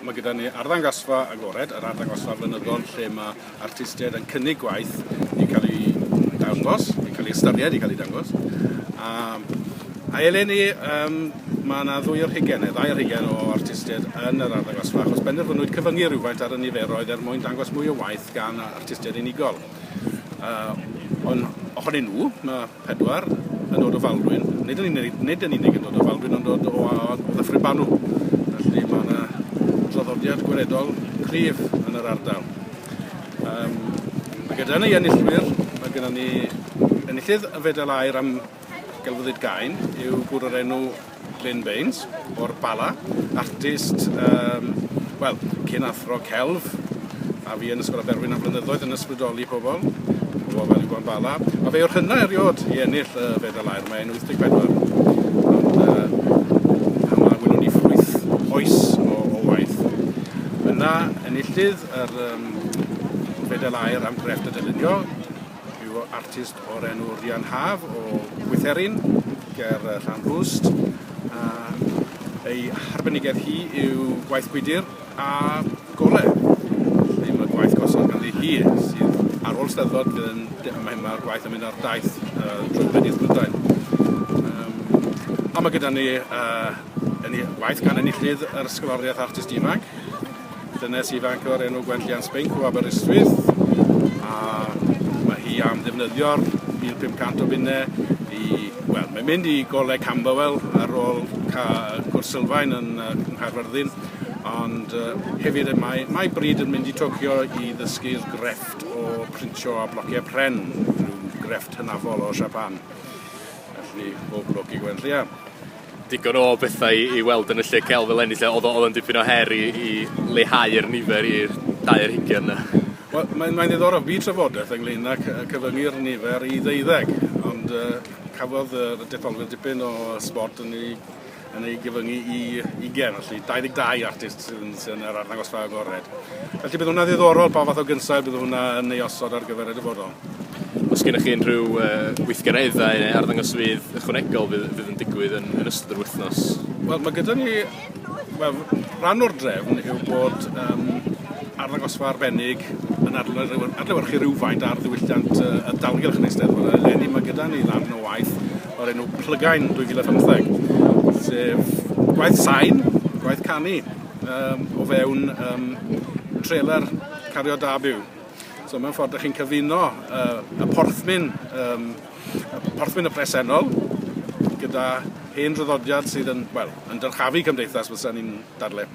mae gyda ni arddangosfa agored, yr arddangosfa flynyddol, lle mae artistiaid yn cynnig gwaith i cael ei dangos, i cael ei ystyried, i cael ei dangos. A eleni, mae yna ddau ar hugain o artistiaid yn yr arddangosfa, achos benderfynwyd cyfyngu rhywfaint ar y niferoedd mwyn dangos mwy o waith gan artistiaid unigol. Ond ohonyn nhw, mae 4 yn dod o Falwyn. Nid yn unig yn dod o Falwyn, ond dod o Ddyffryn Banw. Felly mae yna draddodiad gwiredol cryf yn yr ardal. Mae gyda ni enillwyr, mae gyda ni enillydd y Fedal Aur am Gelfyddyd Gain yw gŵr o'r enw Glyn Baines o'r Bala, artist, cyn athro celf, a fi yn Ysgol Aberwyn am flynyddoedd yn ysbrydoli pobl o fel yw Gwan Bala. A fe yw'r hynna eriod i ennill y Fedal Aur, mae'n 84. A mae gwylwn ni ffrwyth oes o waith. Yna enillydd yr Fedal Aur am grefft y dylunio yw artist o'r enw Rian Haf o Gwytherin, ger Llanrwst. Ei harbenigedd hi yw gwaith gwydir a golau. Mae gwaith gosod ganddi hi sydd ar ôl steddfod mae'r gwaith yn mynd ar daith drwy Benydd Brydain. A mae gyda ni gwaith gan enillydd yr ysgoloriaeth artist ifanc. Dynes ifanc o'r enw Gwendlian Spink o Aberystwyth. A mae hi am ddefnyddio'r 1,500 o bunnau mae'n mynd i golau Camberwell ar ôl gwrs sylfaen yn Nghaerfyrddin. Ond hefyd mae bryd yn mynd i Tokyo i ddysgu'r grefft o printio a blociau pren, rhyw grefft hynafol o Japan. Felly, bob lwc i Gwendlian. Digon o bethau i weld yn y lle celf eleni, lle oedd o'n dipyn o her i leihau'r nifer i'r 20 yna. Wel, mae'n ddiddorol fi trafodaeth ynglyn â cyfyngu'r nifer i 12, ond cafodd y detholwyr dipyn o sport yn ei gyfyngu i 20, felly 22 artist sydd yn yr arddangosfa agored. Felly bydd hwnna ddiddorol pa fath o gynsau bydd hwnna yn ei osod ar gyfer y dyfodol. Os gennych chi unrhyw weithgareddau neu arddangosfydd ychwanegol fydd yn digwydd yn ystod yr wythnos? Wel, mae gyda ni, rhan o'r drefn yw bod arddangosfa arbennig yn adlewyrchu rhywfaint ar ddiwylliant y dalgylch yn Eisteddfod. Eleni mae gyda ni ddarn o waith o'r enw Plygain 2015. Sef gwaith sain, gwaith canu, o fewn trailer cario da byw. So mewn ffordd, ydych chi'n cyfuno y porthmyn y presennol gyda hen draddodiad sydd yn dyrchafu cymdeithas fysa ni'n dadlau.